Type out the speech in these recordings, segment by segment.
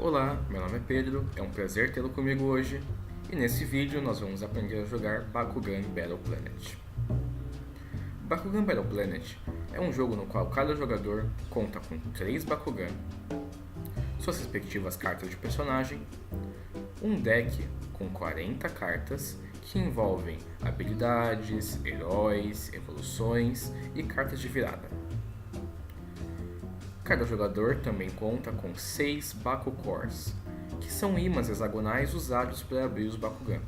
Olá, meu nome é Pedro, é um prazer tê-lo comigo hoje e nesse vídeo nós vamos aprender a jogar Bakugan Battle Planet. Bakugan Battle Planet é um jogo no qual cada jogador conta com 3 Bakugan, suas respectivas cartas de personagem, um deck com 40 cartas que envolvem habilidades, heróis, evoluções e cartas de virada. Cada jogador também conta com 6 Bakugans, que são ímãs hexagonais usados para abrir os Bakugan.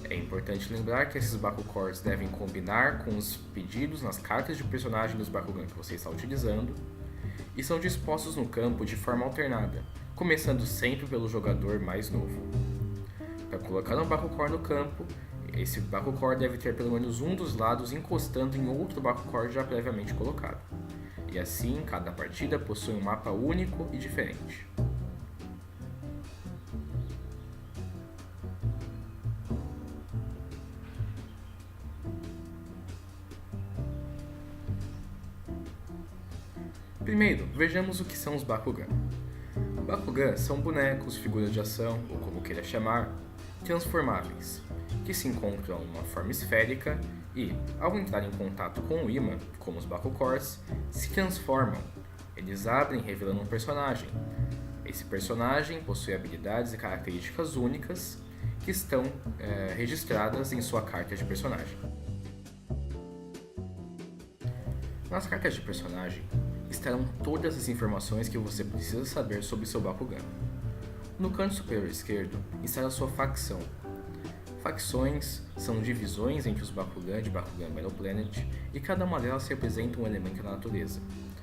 É importante lembrar que esses Bakugans devem combinar com os pedidos nas cartas de personagem dos Bakugan que você está utilizando e são dispostos no campo de forma alternada, começando sempre pelo jogador mais novo. Para colocar um Bakugan no campo, esse Bakugan deve ter pelo menos um dos lados encostando em outro Bakugan já previamente colocado. E assim, cada partida possui um mapa único e diferente. Primeiro, vejamos o que são os Bakugan. Bakugan são bonecos, figuras de ação, ou como queira chamar, transformáveis, que se encontram em uma forma esférica e, ao entrar em contato com o ímã, como os Bakugans, se transformam. Eles abrem revelando um personagem. Esse personagem possui habilidades e características únicas que estão registradas em sua carta de personagem. Nas cartas de personagem estarão todas as informações que você precisa saber sobre seu Bakugan. No canto superior esquerdo estará sua facção. Facções são divisões entre os Bakugan de Bakugan Battle Planet e cada uma delas representa um elemento da natureza,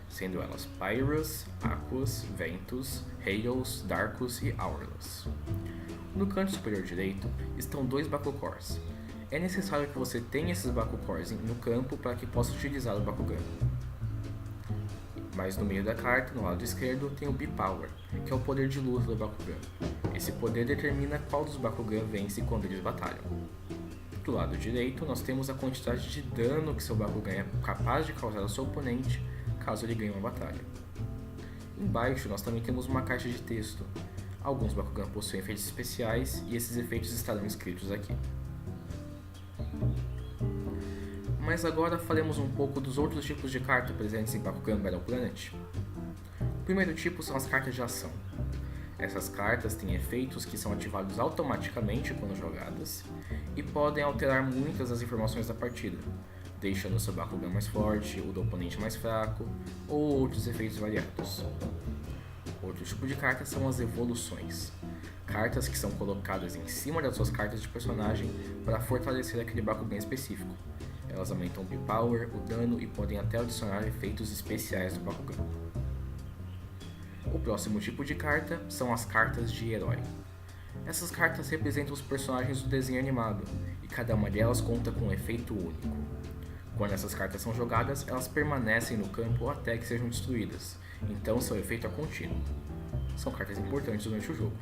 sendo elas Pyrus, Aquos, Ventus, Halos, Darkus e Aurelus. No canto superior direito estão 2 Bakugans. É necessário que você tenha esses Bakugans no campo para que possa utilizar o Bakugan. Mas no meio da carta, no lado esquerdo, tem o B-Power, que é o poder de luta do Bakugan. Esse poder determina qual dos Bakugan vence quando eles batalham. Do lado direito, nós temos a quantidade de dano que seu Bakugan é capaz de causar ao seu oponente caso ele ganhe uma batalha. Embaixo, nós também temos uma caixa de texto. Alguns Bakugan possuem efeitos especiais e esses efeitos estarão escritos aqui. Mas agora falemos um pouco dos outros tipos de carta presentes em Bakugan Battle Planet. O primeiro tipo são as cartas de ação. Essas cartas têm efeitos que são ativados automaticamente quando jogadas e podem alterar muitas das informações da partida, deixando o seu Bakugan mais forte, o do oponente mais fraco ou outros efeitos variados. Outro tipo de cartas são as evoluções. Cartas que são colocadas em cima das suas cartas de personagem para fortalecer aquele Bakugan específico. Elas aumentam o B-Power, o dano e podem até adicionar efeitos especiais do Bakugan. O próximo tipo de carta são as cartas de herói. Essas cartas representam os personagens do desenho animado e cada uma delas conta com um efeito único. Quando essas cartas são jogadas, elas permanecem no campo até que sejam destruídas, então seu efeito é contínuo. São cartas importantes durante o jogo.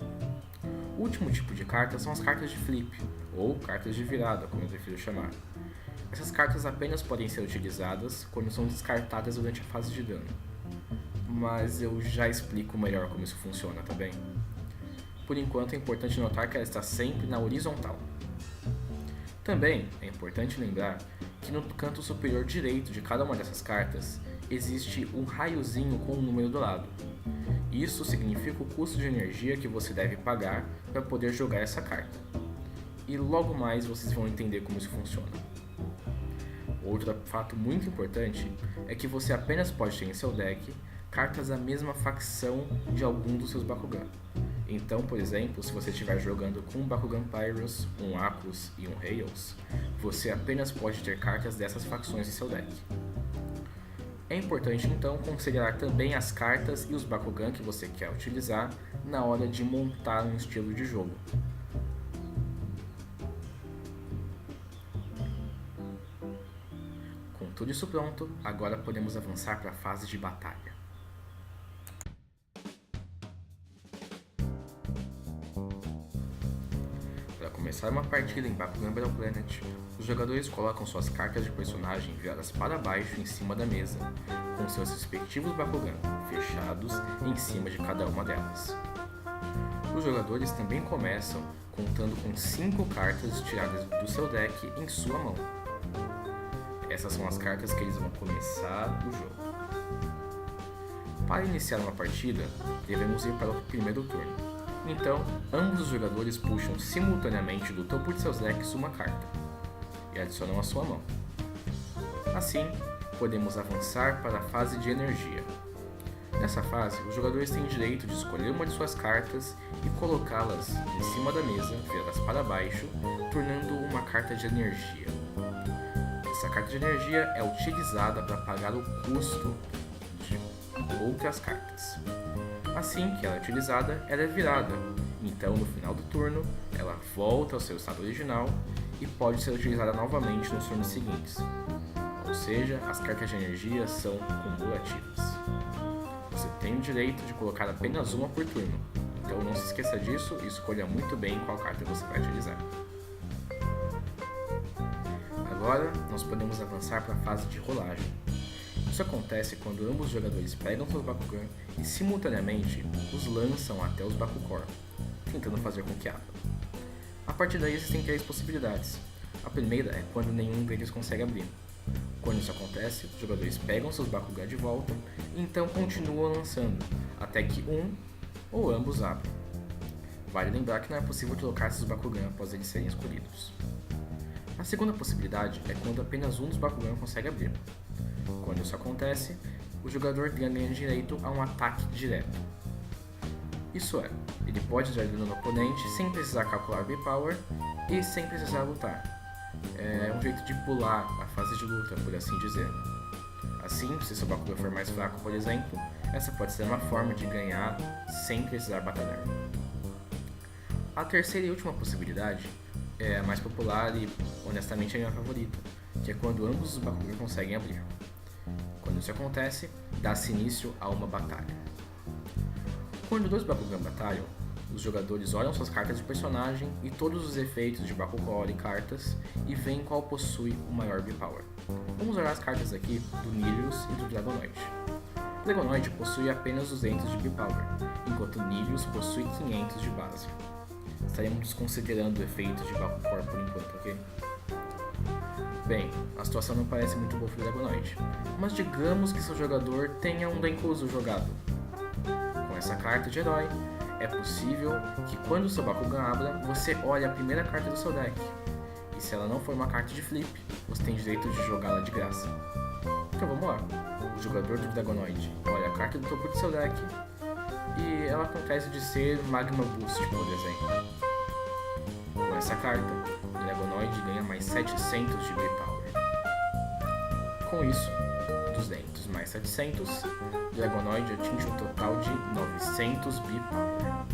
O último tipo de carta são as cartas de flip, ou cartas de virada, como eu prefiro chamar. Essas cartas apenas podem ser utilizadas quando são descartadas durante a fase de dano. Mas eu já explico melhor como isso funciona, tá bem? Por enquanto é importante notar que ela está sempre na horizontal. Também é importante lembrar que no canto superior direito de cada uma dessas cartas existe um raiozinho com um número do lado. Isso significa o custo de energia que você deve pagar para poder jogar essa carta. E logo mais vocês vão entender como isso funciona. Outro fato muito importante é que você apenas pode ter em seu deck cartas da mesma facção de algum dos seus Bakugan. Então, por exemplo, se você estiver jogando com um Bakugan Pyrus, um Aquos e um Halos, você apenas pode ter cartas dessas facções em seu deck. É importante então considerar também as cartas e os Bakugan que você quer utilizar na hora de montar um estilo de jogo. Com tudo isso pronto, agora podemos avançar para a fase de batalha. Para começar uma partida em Bakugan Battle Planet, os jogadores colocam suas cartas de personagem viradas para baixo em cima da mesa, com seus respectivos Bakugan, fechados em cima de cada uma delas. Os jogadores também começam contando com 5 cartas tiradas do seu deck em sua mão. Essas são as cartas que eles vão começar o jogo. Para iniciar uma partida, devemos ir para o primeiro turno. Então, ambos os jogadores puxam simultaneamente do topo de seus decks uma carta e adicionam à sua mão. Assim, podemos avançar para a fase de energia. Nessa fase, os jogadores têm direito de escolher uma de suas cartas e colocá-las em cima da mesa, viradas para baixo, tornando uma carta de energia. Essa carta de energia é utilizada para pagar o custo de outras cartas. Assim que ela é utilizada, ela é virada. Então, no final do turno, ela volta ao seu estado original e pode ser utilizada novamente nos turnos seguintes. Ou seja, as cartas de energia são cumulativas. Você tem o direito de colocar apenas uma por turno, então não se esqueça disso e escolha muito bem qual carta você vai utilizar. Agora, nós podemos avançar para a fase de rolagem. Isso acontece quando ambos os jogadores pegam seus Bakugan e simultaneamente os lançam até os Bakugor, tentando fazer com que abra. A partir daí existem 3 possibilidades. A primeira é quando nenhum deles consegue abrir. Quando isso acontece, os jogadores pegam seus Bakugan de volta e então continuam lançando, até que um ou ambos abram. Vale lembrar que não é possível trocar esses Bakugan após eles serem escolhidos. A segunda possibilidade é quando apenas um dos Bakugan consegue abrir. Quando isso acontece, o jogador ganha direito a um ataque direto. Isso é, ele pode dar dano no oponente sem precisar calcular B-Power e sem precisar lutar. É um jeito de pular a fase de luta, por assim dizer. Assim, se seu Bakugan for mais fraco, por exemplo, essa pode ser uma forma de ganhar sem precisar batalhar. A terceira e última possibilidade é a mais popular e, honestamente, a minha favorita, que é quando ambos os Bakugan conseguem abrir. Quando isso acontece, dá-se início a uma batalha. Quando dois Bakugan batalham, os jogadores olham suas cartas de personagem e todos os efeitos de Bakugor e cartas e veem qual possui o maior B-Power. Vamos olhar as cartas aqui do Nilius e do Dragonoid. O Dragonoid possui apenas 200 de B-Power, enquanto o Nilius possui 500 de base. Estaremos considerando efeitos de Bakugor por enquanto, ok? Bem, a situação não parece muito boa para o Dragonoid, mas digamos que seu jogador tenha um Denkuzu jogado. Com essa carta de herói, é possível que quando o seu Bakugan abra, você olhe a primeira carta do seu deck. E se ela não for uma carta de flip, você tem direito de jogá-la de graça. Então vamos lá. O jogador do Dragonoid olha a carta do topo do seu deck e ela acontece de ser Magma Boost, por exemplo. Com essa carta, o Dragonoid ganha mais 700 de B-Power. Com isso, 200 mais 700, o Dragonoid atinge um total de 900 B-Power.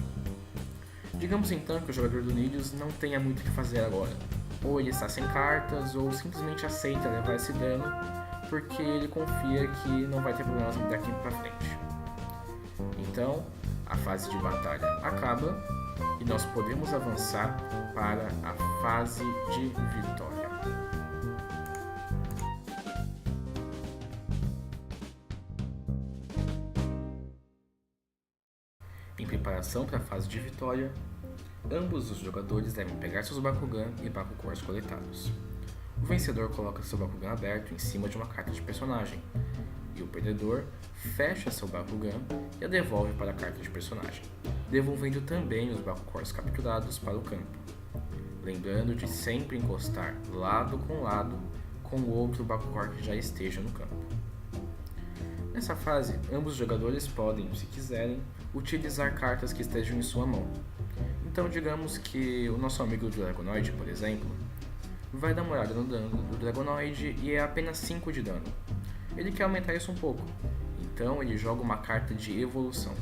Digamos então que o jogador do Nilius não tenha muito o que fazer agora. Ou ele está sem cartas, ou simplesmente aceita levar esse dano, porque ele confia que não vai ter problemas daqui pra frente. Então, a fase de batalha acaba e nós podemos avançar para a fase de vitória. Em preparação para a fase de vitória, ambos os jogadores devem pegar seus Bakugan e Bakugors coletados. O vencedor coloca seu Bakugan aberto em cima de uma carta de personagem, e o perdedor fecha seu Bakugan e a devolve para a carta de personagem, devolvendo também os Bakugors capturados para o campo. Lembrando de sempre encostar lado com o outro Bakugor que já esteja no campo. Nessa fase, ambos os jogadores podem, se quiserem, utilizar cartas que estejam em sua mão. Então digamos que o nosso amigo do Dragonoid, por exemplo, vai dar uma olhada no dano do Dragonoid e é apenas 5 de dano. Ele quer aumentar isso um pouco, então ele joga uma carta de evolução.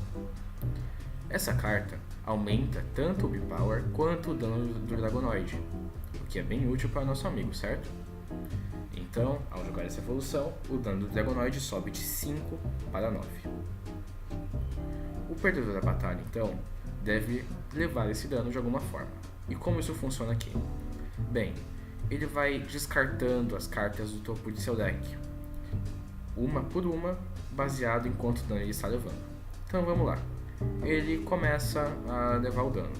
Essa carta aumenta tanto o B-Power quanto o dano do Dragonoid, o que é bem útil para o nosso amigo, certo? Então, ao jogar essa evolução, o dano do Dragonoid sobe de 5 para 9. O perdedor da batalha, então, deve levar esse dano de alguma forma. E como isso funciona aqui? Bem, ele vai descartando as cartas do topo de seu deck, uma por uma, baseado em quanto dano ele está levando. Então vamos lá. Ele começa a levar o dano.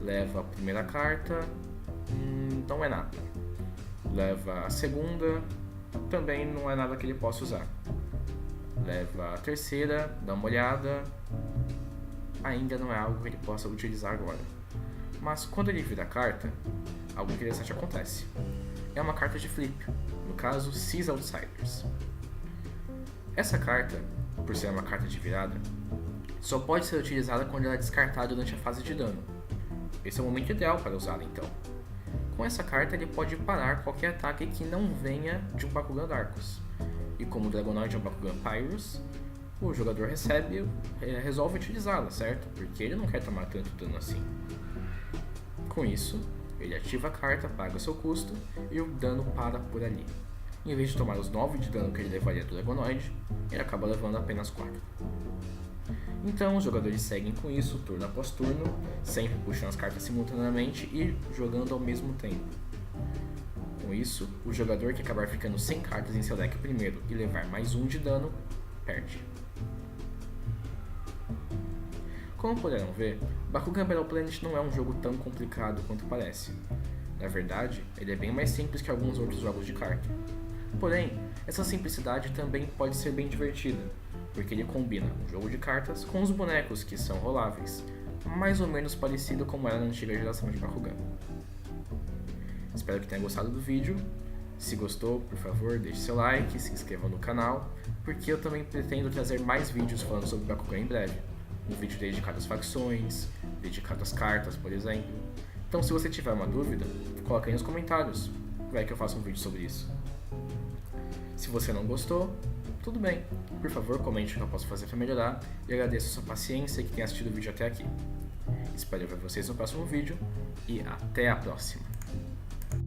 Leva a primeira carta, não é nada. Leva a segunda, também não é nada que ele possa usar. Leva a terceira, dá uma olhada, ainda não é algo que ele possa utilizar agora. Mas quando ele vira a carta, algo interessante acontece. É uma carta de flip, no caso, Seize Outsiders. Essa carta, por ser uma carta de virada, só pode ser utilizada quando ela é descartada durante a fase de dano. Esse é o momento ideal para usá-la então. Com essa carta ele pode parar qualquer ataque que não venha de um Bakugan Darkus. E como o Dragonoid é um Bakugan Pyrus, o jogador resolve utilizá-la, certo? Porque ele não quer tomar tanto dano assim. Com isso, ele ativa a carta, paga seu custo e o dano para por ali. Em vez de tomar os 9 de dano que ele levaria do Dragonoid, ele acaba levando apenas 4. Então os jogadores seguem com isso, turno após turno, sempre puxando as cartas simultaneamente e jogando ao mesmo tempo. Com isso, o jogador que acabar ficando sem cartas em seu deck primeiro e levar mais 1 de dano, perde. Como puderam ver, Bakugan Battle Planet não é um jogo tão complicado quanto parece. Na verdade, ele é bem mais simples que alguns outros jogos de carta. Porém, essa simplicidade também pode ser bem divertida, porque ele combina um jogo de cartas com os bonecos que são roláveis, mais ou menos parecido como era na antiga geração de Bakugan. Espero que tenha gostado do vídeo. Se gostou, por favor, deixe seu like, se inscreva no canal, porque eu também pretendo trazer mais vídeos falando sobre Bakugan em breve. Um vídeo dedicado às facções, dedicado às cartas, por exemplo. Então, se você tiver uma dúvida, coloque aí nos comentários, vai que eu faço um vídeo sobre isso. Se você não gostou, tudo bem. Por favor, comente o que eu posso fazer para melhorar e agradeço a sua paciência e que tenha assistido o vídeo até aqui. Espero ver vocês no próximo vídeo e até a próxima.